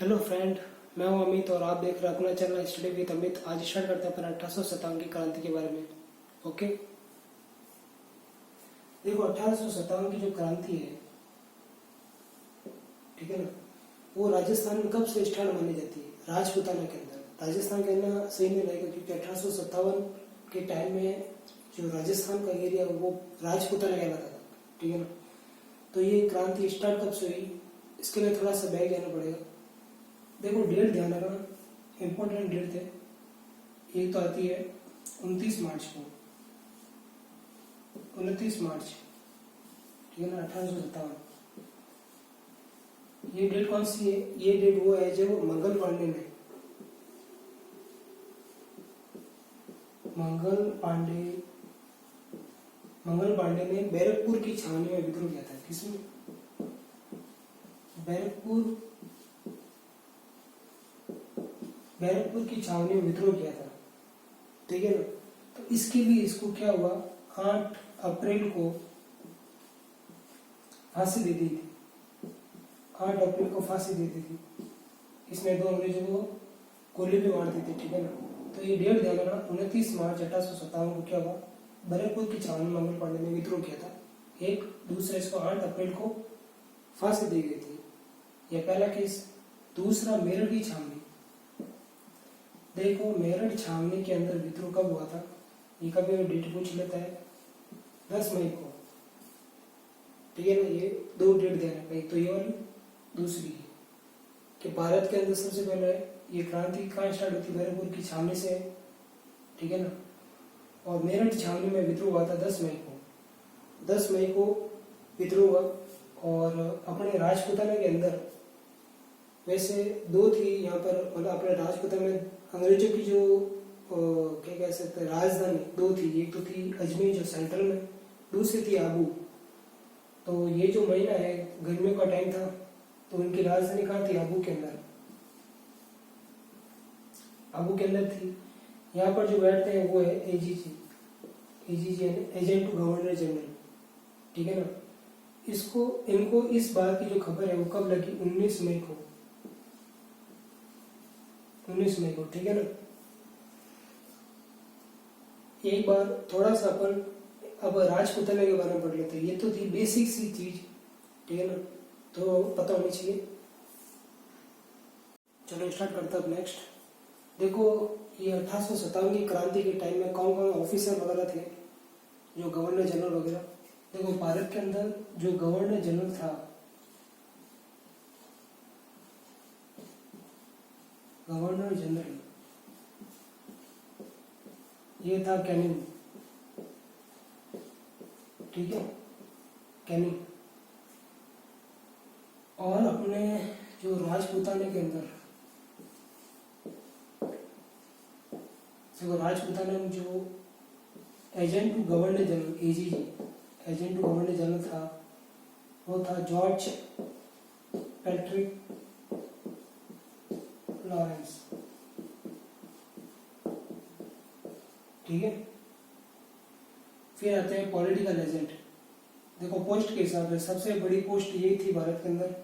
Hello friend, मैं हूं अमित और आप देख रहे हैं अपना चैनल स्टडी विद अमित। आज स्टार्ट करते हैं अपन 1857 की क्रांति के बारे में। ओके, देखो 1857 की जो क्रांति है, ठीक है ना, वो राजस्थान में कब से स्टार्ट मानी जाती है? राजपूताना के अंदर। राजस्थान कहना सही नहीं रहेगा क्योंकि 1857 के टाइम में जो राजस्थान का एरिया वो राजपूताना कहलाता था, ठीक है ना। तो ये क्रांति स्टार्ट कब से हुई, इसके लिए थोड़ा सा बैक जाना पड़ेगा। देखो डेट ध्यान रखना, इंपॉर्टेंट डेट थे। एक तो आती है 29 मार्च को, 29 मार्च, ठीक है ना, 1857। ये डेट कौन सी है? ये डेट वो है जब मंगल पांडे ने बैरकपुर की छावनी में विद्रोह किया था। किसमें? बैरकपुर की छावनी में विद्रोह किया था, ठीक है ना। तो इसके लिए इसको क्या हुआ, 8 अप्रैल को फांसी दे दी थी। 8 अप्रैल को फांसी दे दी थी। इसने 2 अंग्रेजों को गोली भी मार दी थी, ठीक है ना। तो ये डेट ध्यान रखना, 29 मार्च 1857 को क्या हुआ, बैरकपुर की छावनी में मंगल पांडे ने विद्रोह किया था। एक दूसरा, इसको 8 अप्रैल को फांसी दी गई थी। यह पहला केस। दूसरा, मेरठ की छावनी। देखो मेरठ छावनी के अंदर विद्रोह कब हुआ था, ये कभी डेट पूछ लेता है, 10 मई को, ठीक है ना। ये 2 डेट देना, एक तो ये वाली, दूसरी कि भारत के अंदर सबसे पहले ये क्रांति कहाँ स्टार्ट होती है, बैरकपुर की छावनी से, ठीक है ना। और मेरठ छावनी में विद्रोह हुआ था 10 मई को। 10 मई को विद्रोह हुआ। और अपने राजपूताना के अंदर वैसे 2 थी यहाँ पर, मतलब अपने राजपूताना में अंग्रेजों की जो क्या कह सकते हैं राजधानी 2 थी। एक तो थी अजमेर जो सेंट्रल में, दूसरी थी आबू। तो ये जो महीना है गर्मियों का टाइम था, तो उनकी राजधानी कहाँ थी? आबू के अंदर। आबू के अंदर थी। यहाँ पर जो बैठते हैं वो है AGG agent to governor general, ठीक है ना। इनको इस बात की जो खबर है वो कब लगी, 19 मई को, 19 मई को, ठीक है ना। एक बार थोड़ा सा अपन अब राजपूताना के बारे में पढ़ लेते हैं। ये तो थी बेसिक सी चीज, ठीक है ना, तो पता होनी चाहिए। चलो स्टार्ट करते हैं अब नेक्स्ट। देखो ये 1857 की क्रांति के टाइम में कौन कौन ऑफिसर वगैरह थे, जो गवर्नर जनरल वगैरह। देखो भारत के अंदर जो गवर्नर जनरल था, गवर्नर जनरल, ये था कैनिंग, ठीक है, कैनिंग। और अपने जो राजपूताना के अंदर, देखो राजपूताना में जो agent to governor general, AGG, agent to governor general था, वो था जॉर्ज पैट्रिक लॉरेंस, ठीक है। फिर आते हैं पॉलिटिकल एजेंट। देखो पोस्ट के हिसाब से सबसे बड़ी पोस्ट यही थी भारत के अंदर,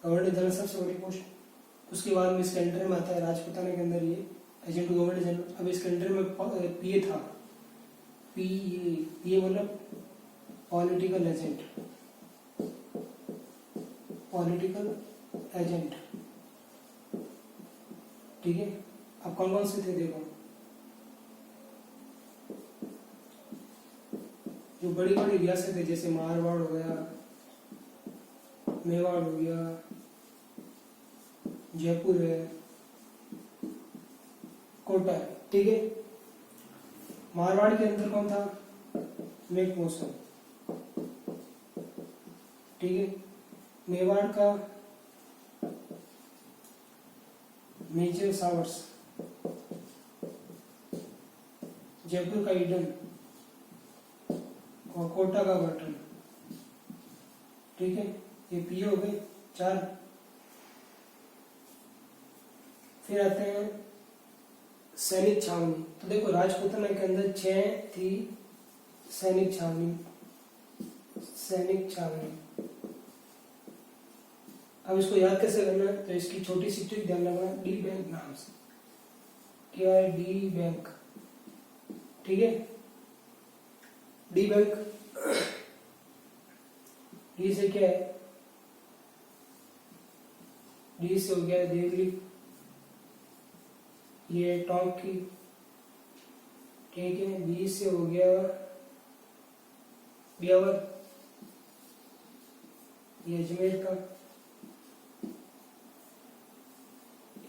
गवर्नर जनरल सबसे बड़ी पोस्ट। उसके बाद में इसके अंडर में आता है राजपूताना के अंदर ये एजेंट टू गवर्नर जनरल। अब इसके अंडर में पीए था, पीए मतलब पॉलिटिकल एजेंट, पॉलिटिकल एजेंट, ठीक है। अब कौन कौन से थे देखो, जो बड़ी बड़ी रियासत है जैसे मारवाड़ हो गया, मेवाड़ हो गया, जयपुर है, कोटा है, ठीक है। मारवाड़ के अंदर कौन था? मेक मौसम, ठीक है। मेवाड़ का मेजर सावर्स, जयपुर का ईडन और कोटा का बर्टन, ठीक है। ये पी हो गए 4। फिर आते हैं सैनिक छावनी। तो देखो राजपूताना के अंदर 6 थी सैनिक छावनी। अब इसको याद कैसे करना है, तो इसकी छोटी सी ट्रिक ध्यान रखना, डी बैंक नाम से। क्या है? D bank. ठीक है, डी बैंक। डी से क्या है? डी से हो गया देवली, ये टोंक की। ठीक है, बी से हो गया ब्यावर, ये अजमेर का।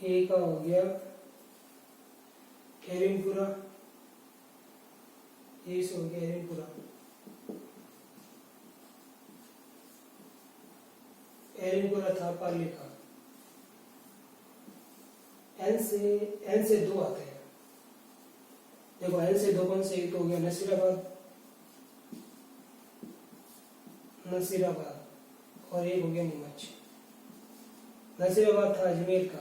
ए का हो गया एरिनपुरा, ए से हो गया एरिनपुरा। एरिनपुरा था पाली का। एन से दो आते हैं। देखो एन से दो कौन से? एक तो हो गया नसीराबाद और एक हो गया नीमच। नसीराबाद था अजमेर का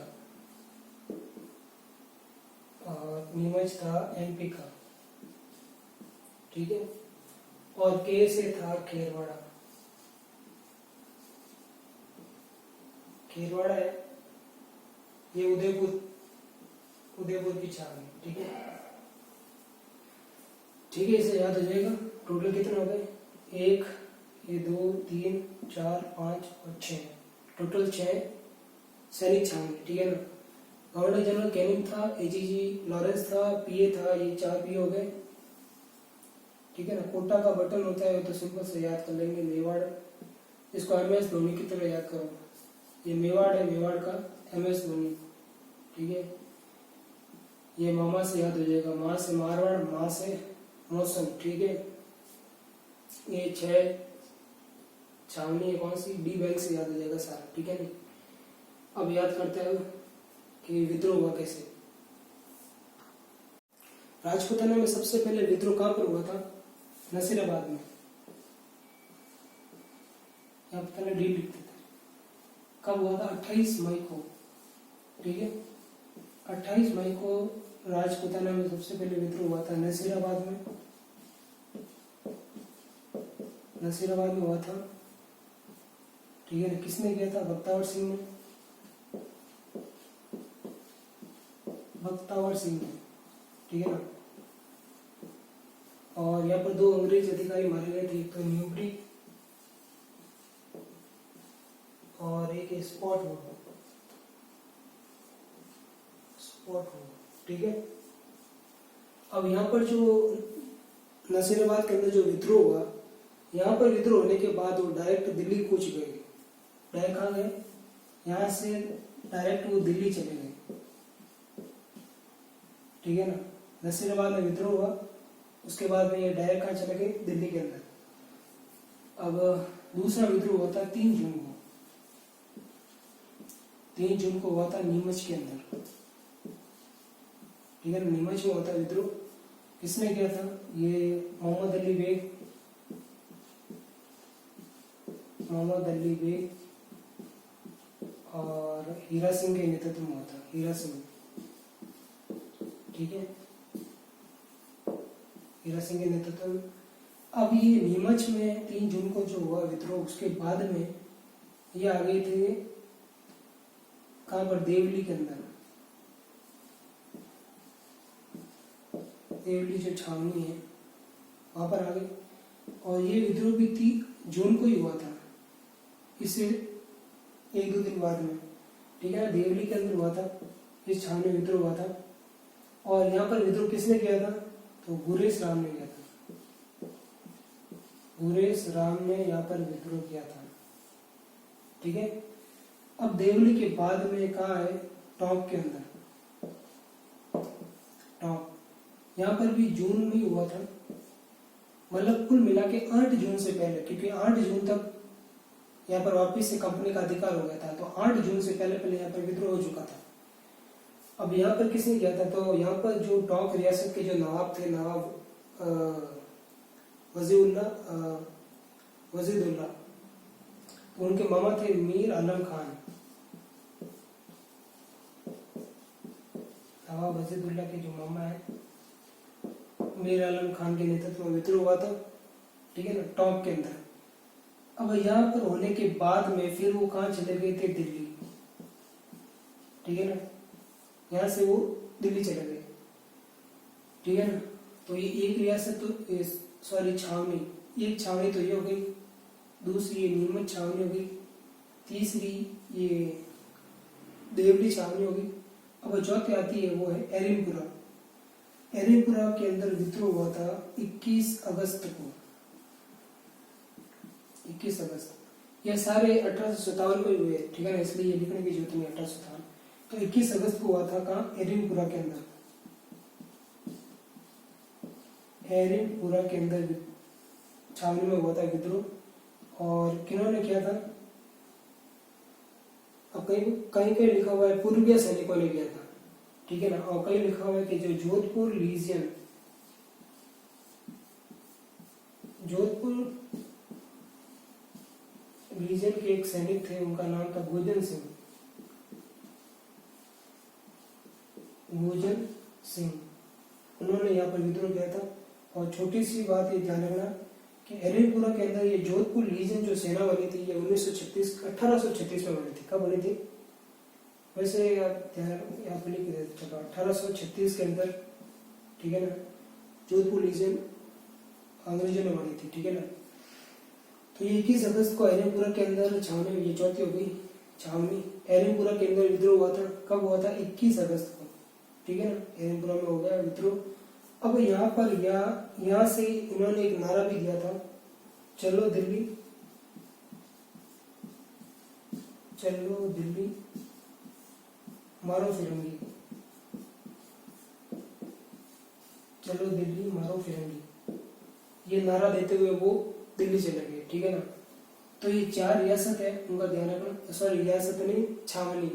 और नीमच था एमपी का। ठीक है, और के से था खेरवाड़ा। खेरवाड़ा है ये उदयपुर की छावनी। ठीक है, ठीक है, इसे याद हो जाएगा। टोटल कितने हो गए? एक, ये 2, 3, 4, 5 और 6, टोटल 6 सैनिक छावनी। ठीक है ना। गवर्नर जनरल कैनिंग था, एजीजी लॉरेंस था, पीए था, ये 4 पीए हो गए। ठीक है ना। कोटा का बटन होता है तो सिंपल से याद कर लेंगे, मेवाड़। इसको एमएस धोनी की तरह याद करो, ये मेवाड़ है, मेवाड़ का एमएस धोनी। ठीक है, ये मामा से याद हो जाएगा, माँ से मारवाड़, माँ से मौसम। ठीक है, ये 6 छावनी है कौन सी? डी बैंक से याद हो जाएगा सारा। ठीक है, अब याद करते हैं कि विद्रोह हुआ कैसे। राजपूताना में सबसे पहले विद्रोह कहां पर हुआ था? नसीराबाद में। यहाँ पर पहले डी लिखते थे। कब हुआ था? 28 मई को। ठीक है, 28 मई को राजपूताना में सबसे पहले विद्रोह हुआ था नसीराबाद में। नसीराबाद में हुआ था। ठीक है ना। किसने किया था? बख्तावर सिंह ने। बख्तावर सिंह ने। ठीक है ना। और यहाँ पर 2 अंग्रेज अधिकारी मारे गए थे, एक तो न्यूबरी और एक स्पॉटवुड। ठीक है, अब यहाँ पर जो नसीराबाद के अंदर जो विद्रोह हुआ, यहाँ पर विद्रोह होने के बाद वो डायरेक्ट दिल्ली कूच गए। डायरेक्ट कहाँ गए? यहाँ से डायरेक्ट वो दिल्ली चले गए। ठीक है ना। नसीराबाद में विद्रोह हुआ, उसके बाद में ये डायरेक्ट कहाँ चले गए? दिल्ली के अंदर। अब दूसरा विद्रोह हुआ था 3 जून को। 3 जून को हुआ था नीमच के अंदर। ठीक है, नीमच में हुआ था विद्रोह। किसने किया था? ये मोहम्मद अली बेग और हीरा सिंह के नेतृत्व में हुआ था। हीरा सिंह। ठीक है, हीरा सिंह के नेतृत्व में। अब ये नीमच में 3 जून को जो हुआ विद्रोह, उसके बाद में ये आ गए थे कहां पर? देवली के अंदर। देवली जो छावनी है वहां पर आ गए। और ये विद्रोह भी 3 जून को ही हुआ था, इससे 1-2 दिन बाद में। ठीक है ना। देवली के अंदर हुआ था, इस छावनी विद्रोह हुआ था। और यहाँ पर विद्रोह किसने किया था? तो गुरेश राम ने किया था। गुरेश राम ने यहाँ पर विद्रोह किया था। ठीक है, अब देवली के बाद में कहा है? टोंक के अंदर। टोंक यहाँ पर भी जून में ही हुआ था, मतलब कुल मिला के 8 जून से पहले, क्योंकि 8 जून तक यहाँ पर वापिस से कंपनी का अधिकार हो गया था, तो 8 जून से पहले यहाँ पर विद्रोह हो चुका था। अब यहाँ पर किसने किया था? तो यहाँ पर जो टोंक रियासत के जो नवाब थे, नवाब वजीदुल्ला, तो उनके मामा थे मीर आलम खान। नवाब वजीदुल्ला के जो मामा है मीर आलम खान के नेतृत्व में विद्रोह हुआ था। ठीक है ना, टोंक के अंदर। अब यहाँ पर होने के बाद में फिर वो कहाँ चले गए थे? दिल्ली, ठीक है ना। यहाँ से वो दिल्ली चले गए, ठीक है ना। तो ये एक रियासत तो सॉरी छावनी, एक छावनी तो ये हो गई, दूसरी ये नीमच छावनी हो गई, तीसरी ये देवली छावनी हो गई। अब चौथी आती है वो है एरिनपुरा। एरिनपुरा के अंदर विद्रोह हुआ था 21 अगस्त को, 21 अगस्त। ये सारे 1857 को ही हुए, ठीक है ना, इसलिए ये लिखने की जरूरत नहीं 1857। तो 21 अगस्त को हुआ था कहाँ? एरिनपुरा के अंदर। एरिनपुरा के अंदर छावनी में हुआ था विद्रोह। और किन्होंने किया था? अब कहीं कहीं लिखा हुआ है पूर्वीय सैनिकों ने किया था, ठीक है ना। और कहीं लिखा हुआ है कि जो जोधपुर लीजियन, जोधपुर लीजियन के एक सैनिक थे, उनका नाम था गोजन सिंह, गोजन सिंह, उन्होंने यहाँ पर विद्रोह किया था। और छोटी सी बात ये ध्यान रखना कि एरिनपुरा के अंदर ये जोधपुर लीजन जो सेना बनी थी ये 1836 में बनी थी। कब बनी थी? वैसे आप यहाँ पे लिख देते, चलो 1836 के अंदर, ठीक है ना, जोधपुर लीजन अंग्रेजों ने बनी थी, ठीक है ना। तो ये 21 अगस्त को एरिनपुरा के अंदर छावनी, ये चौथी हो गई छावनी। एरिनपुरा के अंदर विद्रोह हुआ था, कब हुआ था? 21 अगस्त को, ठीक है ना। एरिनपुरा में हो गया विद्रोह। अब यहाँ पर यहाँ से इन्होंने एक नारा भी दिया था, चलो दिल्ली, चलो दिल्ली मारो फिरंगी, चलो दिल्ली मारो फिरंगी, ये नारा देते हुए वो दिल्ली चले गए, ठीक है ना। तो ये 4 रियासत है, उनका ध्यान रखना। सॉरी रियासत नहीं, छावनी।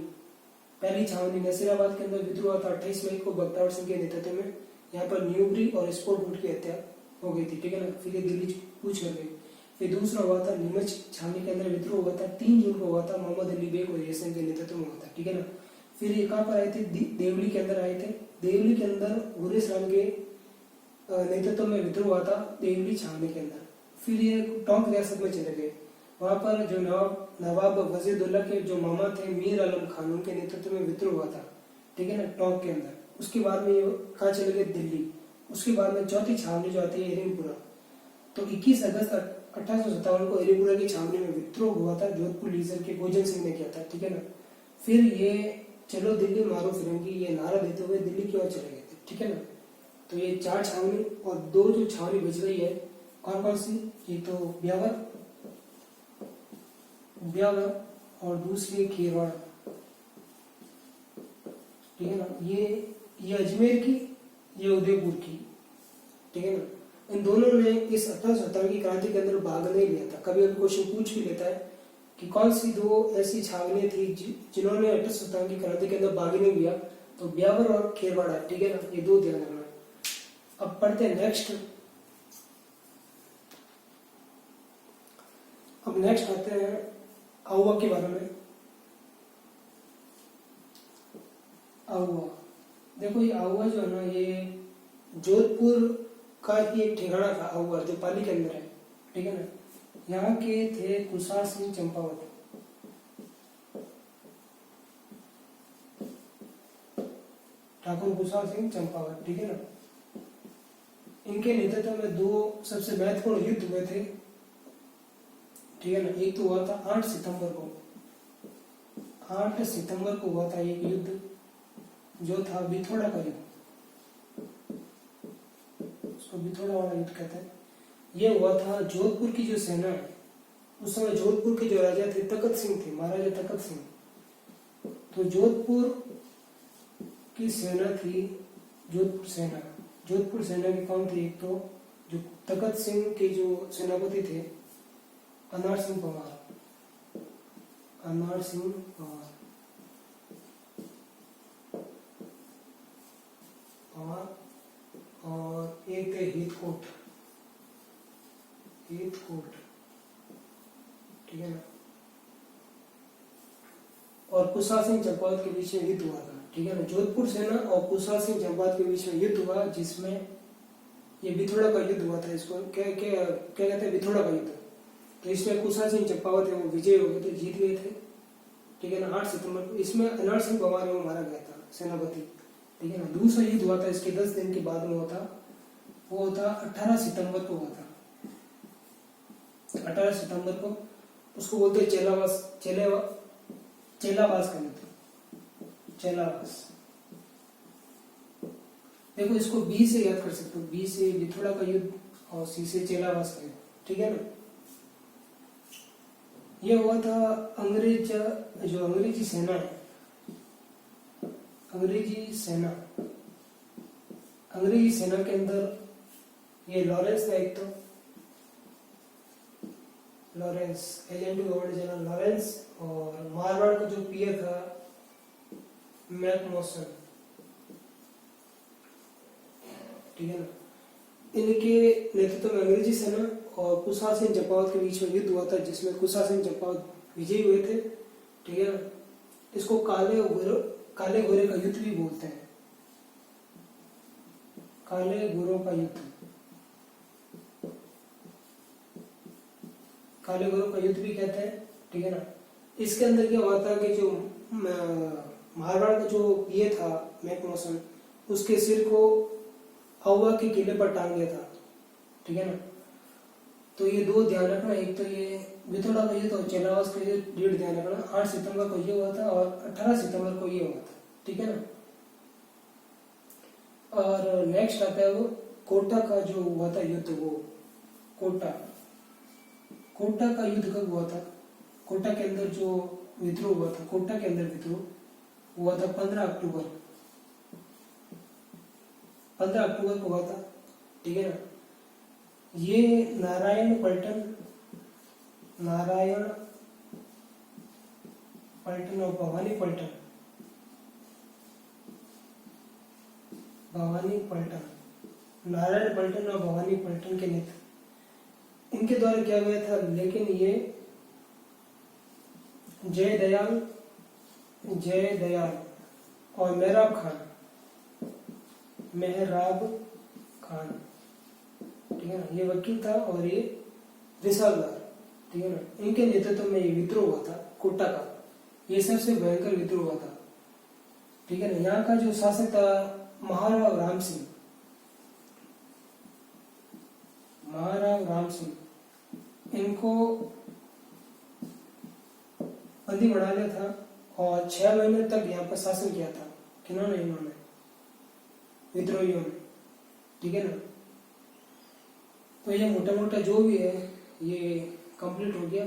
पहली छावनी नसीराबाद के अंदर विद्रोह था 28 मई को बख्तियार सिंह के नेतृत्व में। यहाँ पर न्यूबरी और स्पोर्टवुड की हत्या हो गई थी, ठीक है ना। फिर ये दिल्ली कूच कर गई। फिर दूसरा हुआ था नीमच छावनी के अंदर विद्रोह हुआ था 3 जून को हुआ था, मोहम्मद अली बेग और यसन के नेतृत्व में हुआ था, ठीक है ना। फिर ये कहाँ पर आए थे? देवली के अंदर आए थे। देवली के अंदर गुरेश राम के नेतृत्व में विद्रोह हुआ था देवली छावनी के अंदर। फिर ये टोंक रियासत में चले गए, वहां पर जो नवाब वजीदुल्ला के जो मामा थे मीर आलम खान, उनके नेतृत्व में विद्रोह हुआ था, ठीक है ना, टोंक के अंदर। उसके बाद में ये कहाँ चले गए? दिल्ली। उसके बाद में चौथी छावनी जो आती है एरिनपुरा। तो 21 अगस्त 1857 को एरिनपुरा की छावनी में विद्रोह हुआ था, जोधपुर लीजन के गोजन सिंह ने किया था, ठीक है ना। फिर ये चलो दिल्ली मारो फिरंगी ये नारा देते हुए दिल्ली की ओर चले गए थे, ठीक है ना। तो ये 4 छावनी और 2 जो छावनी बच गई है, कौन कौन सी? ये तो ब्यावर और दूसरी खेरवाड़ा, ठीक है ना। ये अजमेर की, ये उदयपुर की, ठीक है ना। इन दोनों ने इस 1857 की क्रांति के अंदर भाग नहीं लिया था। कभी कभी क्वेश्चन पूछ भी लेता है कि कौन सी 2 ऐसी छावनी थी जिन्होंने 1857 की क्रांति के अंदर भाग नहीं लिया? तो ब्यावर और खेरवाड़ा, ठीक है ना, ये 2 ध्यान रखना। अब पढ़ते हैं नेक्स्ट। अब नेक्स्ट आते हैं आउवा के बारे में। आउवा, देखो ये आउवा जो है ना, ये जोधपुर का ही एक ठिकाना था आउवा, जो पाली के अंदर है, ठीक है ना। यहाँ के थे कुसार सिंह चंपावत, ठाकुर कुसार सिंह चंपावत, ठीक है ना। इनके नेतृत्व में 2 सबसे महत्वपूर्ण युद्ध हुए थे, ठीक है ना। एक तो हुआ था 8 सितंबर को, 8 सितंबर को हुआ था एक युद्ध जो था बिथोड़ा का युद्ध, उसको बिथोड़ा वाला युद्ध कहते हैं। ये हुआ था जोधपुर की जो सेना है, उस समय जोधपुर के जो राजा थे तखत सिंह थे, महाराजा तखत सिंह। तो जोधपुर की सेना थी, जोधपुर सेना की कौन थी? एक तो जो तखत सिंह के जो सेनापति थे अनार सिंह पंवार, और एक थे हेतकोट, ठीक है ना। और कुसार सिंह चंपावत के बीच में युद्ध हुआ था, ठीक है ना। जोधपुर सेना और कुसार सिंह चंपावत के बीच में युद्ध हुआ, जिसमें ये बिथोड़ा का युद्ध हुआ था। इसको क्या कहते हैं? बिथोड़ा का युद्ध। तो इसमें कुशा सिंह चंपावत है वो विजय हो गए थे, जीत गए थे, ठीक है ना। 8 सितंबर को इसमें अनर सिंह पवार है वो मारा गया था, सेनापति, ठीक है ना। दूसरा युद्ध हुआ था इसके 10 दिन के बाद में होता, वो होता 18 सितंबर को हुआ था। 18 सितंबर को उसको बोलते हैं चेलावास का युद्ध, चेलावास। देखो इसको बी से याद कर सकते हो, बी से विथोड़ा का युद्ध और सी से चेलावास का युद्ध, ठीक है ना। ये हुआ था जो अंग्रेजी सेना है, अंग्रेजी सेना के अंदर ये लॉरेंस था एक, तो Lawrence agent governor general Lawrence, और मारवाड़ का जो पीए था मैकमोसन, ठीक है ना। इनके नेतृत्व में अंग्रेजी सेना और कुशा सिंह चंपावत के बीच में युद्ध हुआ था, जिसमें कुशा सिंह चंपावत विजयी हुए थे, ठीक है ना। इसको काले घोड़े का युद्ध भी बोलते हैं, काले घोड़ों का युद्ध, काले घोड़ों का युद्ध भी कहते हैं, ठीक है ना। इसके अंदर क्या हुआ था कि जो मारवाड़ का जो पीए था मैकमोसन, उसके सिर को हवा के किले पर टांग दिया था, ठीक है ना। तो ये दो ध्यान रखना, एक तो ये विथोड़ा का युद्ध और चेलावास का युद्ध डेट ध्यान रखना। 8 सितंबर को ये हुआ था और 18 सितंबर को ये हुआ था, ठीक है ना। और नेक्स्ट आता है वो कोटा का जो हुआ था युद्ध, वो कोटा का युद्ध कब हुआ था? कोटा के अंदर जो विद्रोह हुआ था, कोटा के अंदर विद्रोह हुआ था 15 अक्टूबर को हुआ था, ठीक है ना। ये नारायण पलटन और भवानी पलटन नारायण पलटन और भवानी पलटन के नेतृत्व इनके द्वारा किया गया था। लेकिन ये जय दयाल और मेहराब खान, ठीक है ना, ये वकील था और ये रिसालदार, ठीक है ना। इनके नेतृत्व में ये विद्रोह हुआ था कोटा का, ये सबसे भयंकर विद्रोह हुआ था, ठीक है ना। यहाँ का जो शासक था महाराव राम सिंह, इनको बंदी बना लिया था और 6 महीने तक यहाँ पर शासन किया था। किन्होंने? इन्होंने, विद्रोहियों ने, ठीक है ना। तो ये मोटा मोटा जो भी है ये कंप्लीट हो गया,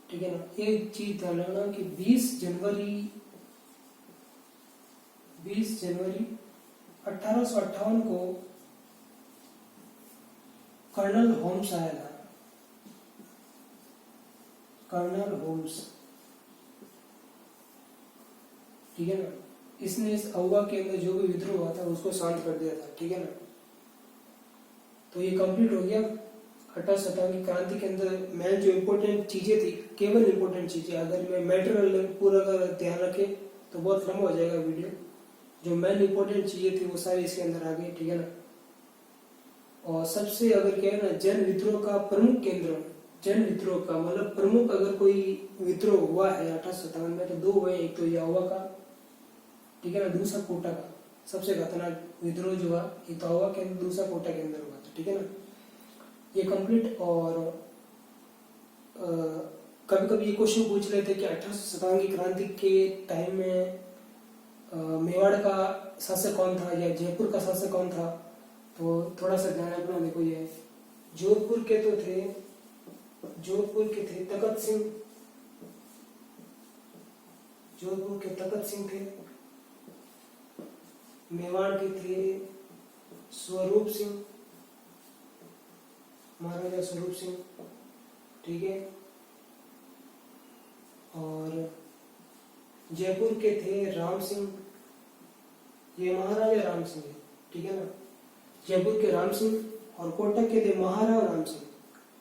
ठीक है ना। एक चीज ध्यान रखना कि 20 जनवरी 1858 को कर्नल होम्स आया था, ठीक है ना। इसने इस अहुआ के अंदर जो भी विद्रोह हुआ था उसको शांत कर दिया था, ठीक है ना। तो ये कंप्लीट हो गया 18 शताब्दी क्रांति के अंदर। मैं जो इम्पोर्टेंट चीजें थी, केवल इम्पोर्टेंट चीजें, अगर मैं मैटेरियल पूरा अगर ध्यान रखे तो बहुत लंबा हो जाएगा वीडियो। जो मेन इम्पोर्टेंट चीजें थी वो सारी इसके अंदर आ गई, ठीक है ना। और सबसे अगर क्या है ना, जन विद्रोह का प्रमुख केंद्र, जन विद्रोह का मतलब प्रमुख अगर कोई विद्रोह हुआ है 1857 में तो 2 हुए, एक तो ये अहुआ का, ठीक है ना, दूसरा कोटा का। सबसे खतरनाक विद्रोह जो हुआ ये तो अहुआ के अंदर, दूसरा कोटा के अंदर हुआ था, ठीक है ना। ये कंप्लीट। और कभी कभी ये क्वेश्चन पूछ लेते कि 1857 की क्रांति के टाइम में मेवाड़ का शासक कौन था या जयपुर का शासक कौन था, तो थोड़ा सा ध्यान रखना। देखो ये जोधपुर के थे तखत सिंह थे। मेवाड़ के थे स्वरूप सिंह, महाराजा स्वरूप सिंह, ठीक है। और जयपुर के थे राम सिंह, ये महाराजा राम सिंह है, ठीक है ना। जयपुर के राम सिंह। और कोटक के थे महाराव राम सिंह,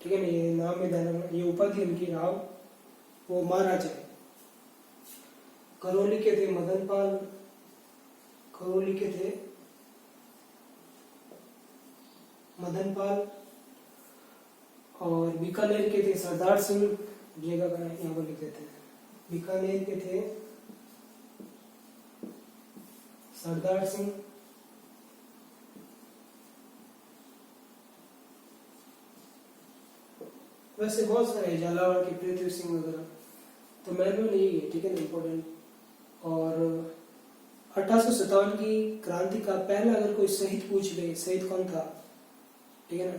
ठीक है ना। ये नाम में ध्यान रखना, ये उपाधि उनकी राव, वो महाराजा है। करौली के थे मदनपाल और बीकानेर के थे सरदार सिंह, जगह का यहाँ पर लिख देते हैं, बीकानेर के थे सरदार सिंह, वैसे बहुत सारे हैं, झालावाड़ के पृथ्वी सिंह वगैरह, तो मैनुअल यही है, ठीक है ना, इम्पोर्टेंट। और 1857 की क्रांति का पहला अगर कोई शहीद पूछ ले, शहीद कौन था, ठीक है ना,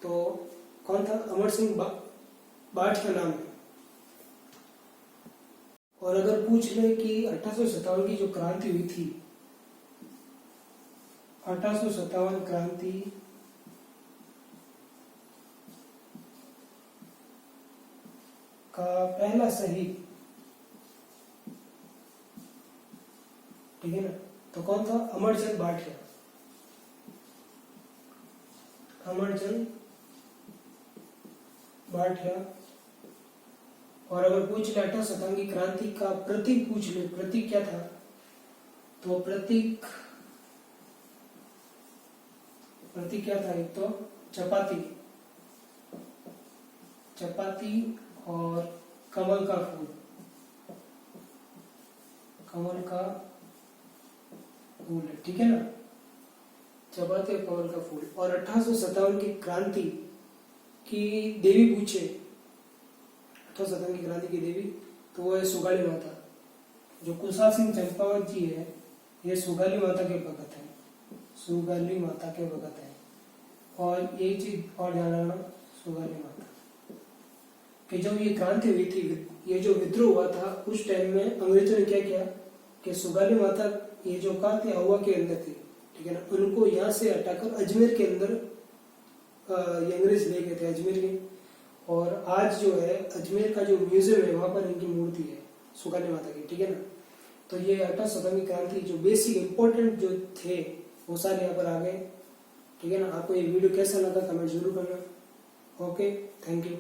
तो कौन था, अमर सिंह बाठ का नाम है। और अगर पूछ ले कि 1857 की जो क्रांति हुई थी, 1857 क्रांति का पहला शहीद, ठीक है ना, तो कौन था, अमरचंद भाटिया, अमरचंद भाटिया। और अगर पूछ ले 1857 की क्रांति का प्रतीक पूछ ले, प्रतीक क्या था, तो प्रतीक क्या था, एक तो चपाती, चपाती और कमल का फूल, कमल का फूल है, ठीक है ना, चपाती और कमल का फूल। और 1857 की क्रांति की देवी पूछे, 1857 की क्रांति की देवी, तो वो है सुगाली माता। जो कुशा सिंह चंपावत जी है, ये सुगाली माता के भगत है, सुगाली माता के भगत है। और ये चीज और ध्यान रखना, सुगाली माता कि जब ये क्रांति हुई थी, ये जो विद्रोह हुआ था, उस टाइम में अंग्रेजों ने क्या किया कि सुगाली माता, ये जो कहा थे हवा के अंदर थी, ठीक है ना, उनको यहाँ से हटाकर अजमेर के अंदर ये अंग्रेज ले गए थे, अजमेर के। और आज जो है अजमेर का जो म्यूजियम है, वहां पर इनकी मूर्ति है सुगाली माता की, ठीक है ना। तो ये 1857 की क्रांति जो बेसिक इंपॉर्टेंट जो थे वो सारे यहाँ पर आ गए, ठीक है ना। आपको ये वीडियो कैसा लगा कमेंट जरूर करना। Okay, thank you.